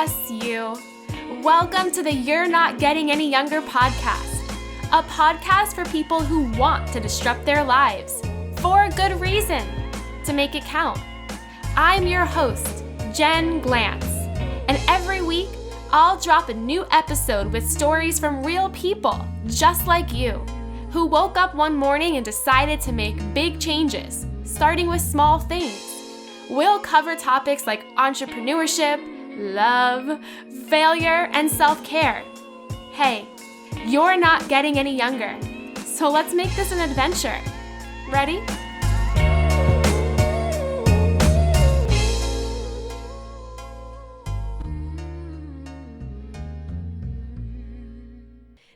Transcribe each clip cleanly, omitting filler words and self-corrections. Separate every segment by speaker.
Speaker 1: Yes, you. Welcome to the You're Not Getting Any Younger podcast, a podcast for people who want to disrupt their lives for a good reason, to make it count. I'm your host, Jen Glantz, and every week I'll drop a new episode with stories from real people just like you, who woke up one morning and decided to make big changes, starting with small things. We'll cover topics like entrepreneurship, love, failure, and self-care. Hey, you're not getting any younger, so let's make this an adventure. Ready?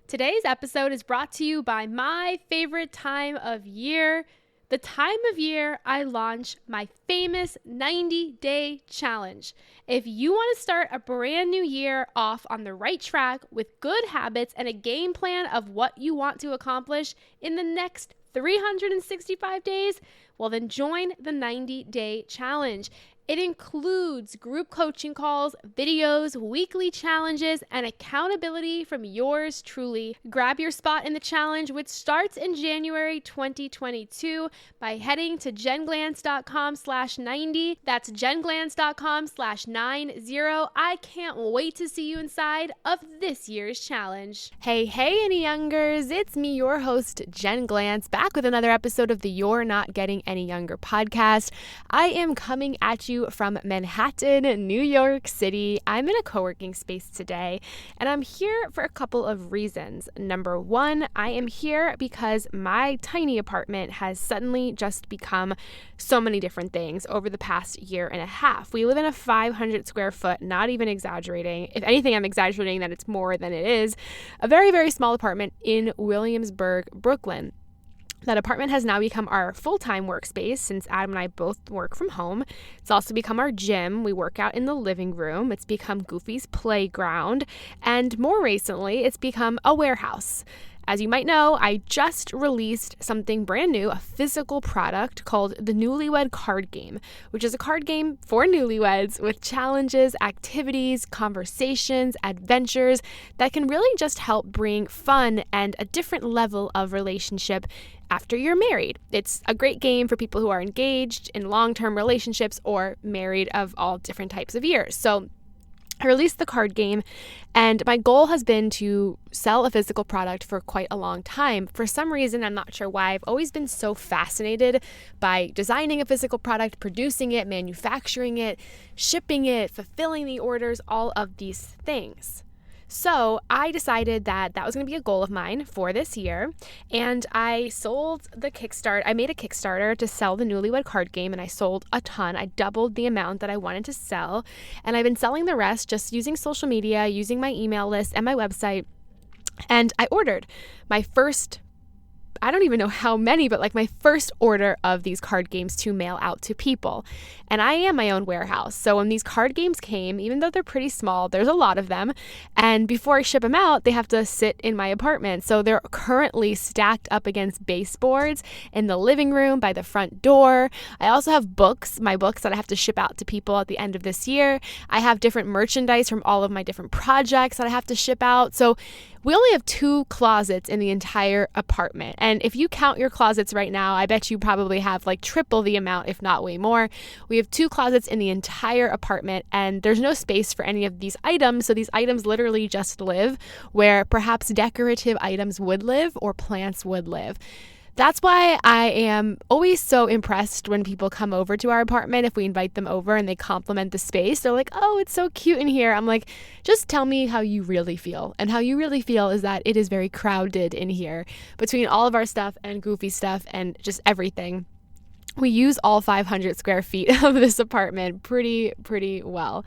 Speaker 1: Today's episode is brought to you by my favorite time of year, the time of year I launch my famous 90-day challenge. If you want to start a brand new year off on the right track with good habits and a game plan of what you want to accomplish in the next 365 days, well then join the 90-day challenge. It includes group coaching calls, videos, weekly challenges, and accountability from yours truly. Grab your spot in the challenge, which starts in January 2022 by heading to jenglantz.com/90. That's jenglantz.com/90. I can't wait to see you inside of this year's challenge. Hey, any youngers, it's me, your host, Jen Glantz, back with another episode of the You're Not Getting Any Younger podcast. I am coming at you from Manhattan, New York City. I'm in a co-working space today, and I'm here for a couple of reasons. Number one, I am here because my tiny apartment has suddenly just become so many different things over the past year and a half. We live in a 500 square foot, not even exaggerating. If anything, I'm exaggerating that it's more than it is. A very, very small apartment in Williamsburg, Brooklyn. That apartment has now become our full-time workspace since Adam and I both work from home. It's also become our gym. We work out in the living room. It's become Goofy's playground. And more recently, it's become a warehouse. As you might know, I just released something brand new, a physical product called the Newlywed card game, which is a card game for newlyweds with challenges, activities, conversations, adventures that can really just help bring fun and a different level of relationship after you're married. It's a great game for people who are engaged in long-term relationships or married of all different types of years. So I released the card game, and my goal has been to sell a physical product for quite a long time. For some reason, I'm not sure why, I've always been so fascinated by designing a physical product, producing it, manufacturing it, shipping it, fulfilling the orders, all of these things. So I decided that was going to be a goal of mine for this year, and I made a Kickstarter to sell the Newlywed card game, and I sold a ton. I doubled the amount that I wanted to sell, and I've been selling the rest just using social media, using my email list and my website, and I ordered my first, I don't even know how many, but like my first order of these card games to mail out to people. And I am my own warehouse. So when these card games came, even though they're pretty small, there's a lot of them. And before I ship them out, they have to sit in my apartment. So they're currently stacked up against baseboards in the living room by the front door. I also have my books that I have to ship out to people at the end of this year. I have different merchandise from all of my different projects that I have to ship out. So we only have 2 closets in the entire apartment. And if you count your closets right now, I bet you probably have like triple the amount, if not way more. We have 2 closets in the entire apartment, and there's no space for any of these items. So these items literally just live where perhaps decorative items would live or plants would live. That's why I am always so impressed when people come over to our apartment. If we invite them over and they compliment the space, they're like, oh, it's so cute in here. I'm like, just tell me how you really feel. And how you really feel is that it is very crowded in here between all of our stuff and Goofy stuff and just everything. We use all 500 square feet of this apartment pretty well.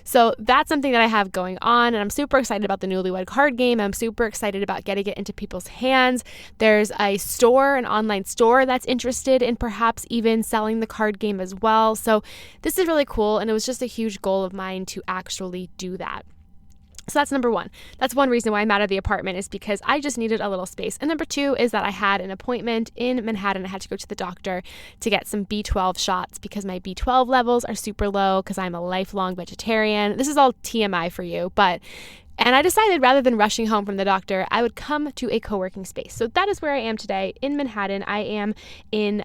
Speaker 1: So that's something that I have going on, and I'm super excited about the Newlywed card game. I'm super excited about getting it into people's hands. There's an online store that's interested in perhaps even selling the card game as well. So this is really cool, and it was just a huge goal of mine to actually do that. So that's number one. That's one reason why I'm out of the apartment, is because I just needed a little space. And number two is that I had an appointment in Manhattan. I had to go to the doctor to get some B12 shots because my B12 levels are super low because I'm a lifelong vegetarian. This is all TMI for you, and I decided rather than rushing home from the doctor, I would come to a co-working space. So that is where I am today in Manhattan. I am in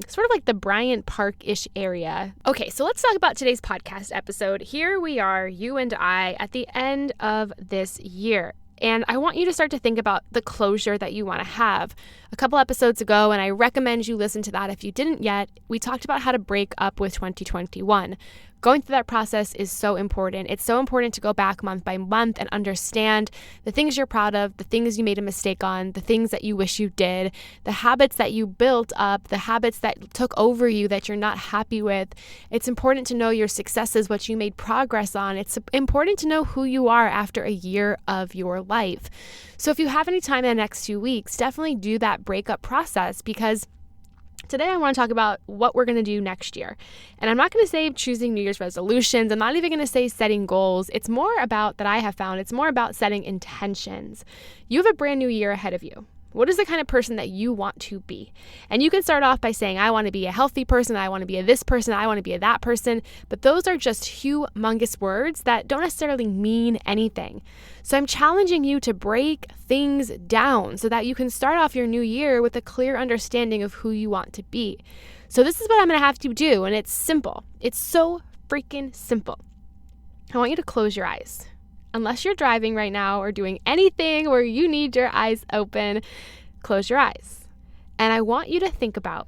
Speaker 1: sort of like the Bryant Park-ish area. Okay, so let's talk about today's podcast episode. Here we are, you and I, at the end of this year. And I want you to start to think about the closure that you want to have. A couple episodes ago, and I recommend you listen to that if you didn't yet, we talked about how to break up with 2021. Going through that process is so important. It's so important to go back month by month and understand the things you're proud of, the things you made a mistake on, the things that you wish you did, the habits that you built up, the habits that took over you that you're not happy with. It's important to know your successes, what you made progress on. It's important to know who you are after a year of your life. So if you have any time in the next 2 weeks, definitely do that breakup process, because today I want to talk about what we're going to do next year. And I'm not going to say choosing New Year's resolutions. I'm not even going to say setting goals. It's more about, that I have found, it's more about setting intentions. You have a brand new year ahead of you. What is the kind of person that you want to be? And you can start off by saying, I want to be a healthy person, I want to be a this person, I want to be a that person. But those are just humongous words that don't necessarily mean anything. So I'm challenging you to break things down so that you can start off your new year with a clear understanding of who you want to be. So this is what I'm going to have to do, and it's simple. It's so freaking simple. I want you to close your eyes. Unless you're driving right now or doing anything where you need your eyes open, close your eyes. And I want you to think about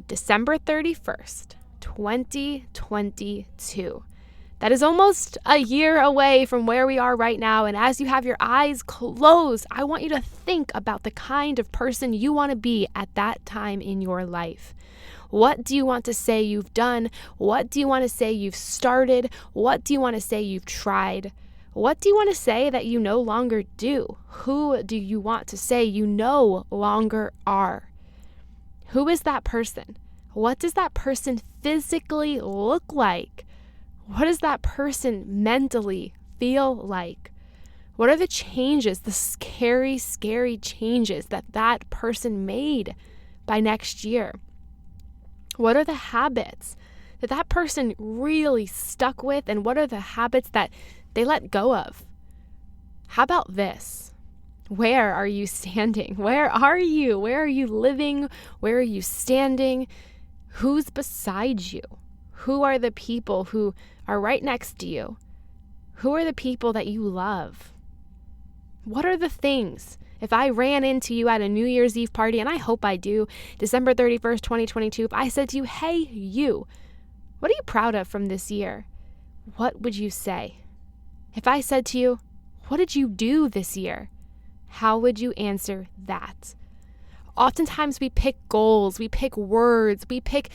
Speaker 1: December 31st, 2022. That is almost a year away from where we are right now. And as you have your eyes closed, I want you to think about the kind of person you want to be at that time in your life. What do you want to say you've done? What do you want to say you've started? What do you want to say you've tried? What do you want to say that you no longer do? Who do you want to say you no longer are? Who is that person? What does that person physically look like? What does that person mentally feel like? What are the changes, the scary, scary changes that that person made by next year? What are the habits that that person really stuck with, and what are the habits that they let go of? How about this? Where are you standing? Where are you? Where are you living? Where are you standing? Who's beside you? Who are the people who are right next to you? Who are the people that you love? What are the things? If I ran into you at a New Year's Eve party, and I hope I do, December 31st, 2022, if I said to you, hey, you, what are you proud of from this year? What would you say? If I said to you, what did you do this year? How would you answer that? Oftentimes we pick goals, we pick words, we pick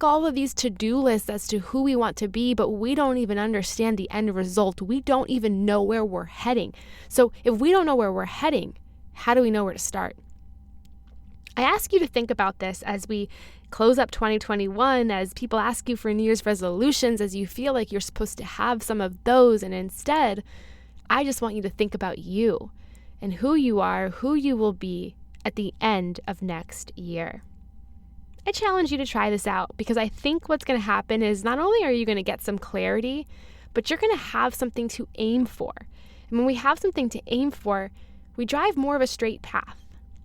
Speaker 1: all of these to-do lists as to who we want to be, but we don't even understand the end result. We don't even know where we're heading. So if we don't know where we're heading, how do we know where to start? I ask you to think about this as we close up 2021, as people ask you for New Year's resolutions, as you feel like you're supposed to have some of those, and instead, I just want you to think about you and who you are, who you will be at the end of next year. I challenge you to try this out, because I think what's going to happen is not only are you going to get some clarity, but you're going to have something to aim for. And when we have something to aim for, we drive more of a straight path.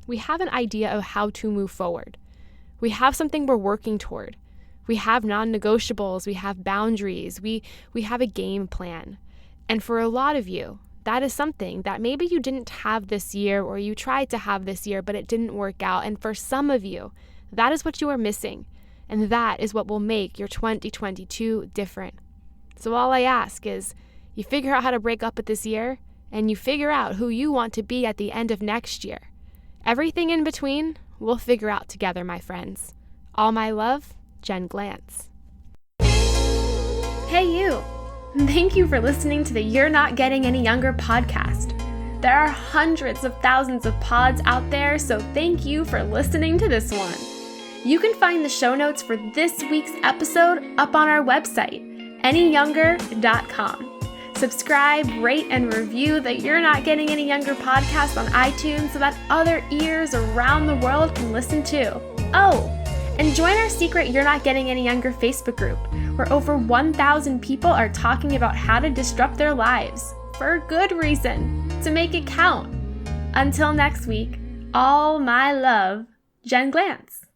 Speaker 1: We have an idea of how to move forward. We have something we're working toward. We have non-negotiables. We have boundaries. We have a game plan. And for a lot of you, that is something that maybe you didn't have this year, or you tried to have this year, but it didn't work out. And for some of you, that is what you are missing. And that is what will make your 2022 different. So all I ask is you figure out how to break up with this year, and you figure out who you want to be at the end of next year. Everything in between, we'll figure out together, my friends. All my love, Jen Glantz. Hey, you. Thank you for listening to the You're Not Getting Any Younger podcast. There are hundreds of thousands of pods out there, so thank you for listening to this one. You can find the show notes for this week's episode up on our website, anyyounger.com. Subscribe, rate, and review the You're Not Getting Any Younger podcast on iTunes so that other ears around the world can listen too. Oh, and join our secret You're Not Getting Any Younger Facebook group, where over 1,000 people are talking about how to disrupt their lives, for a good reason, to make it count. Until next week, all my love, Jen Glantz.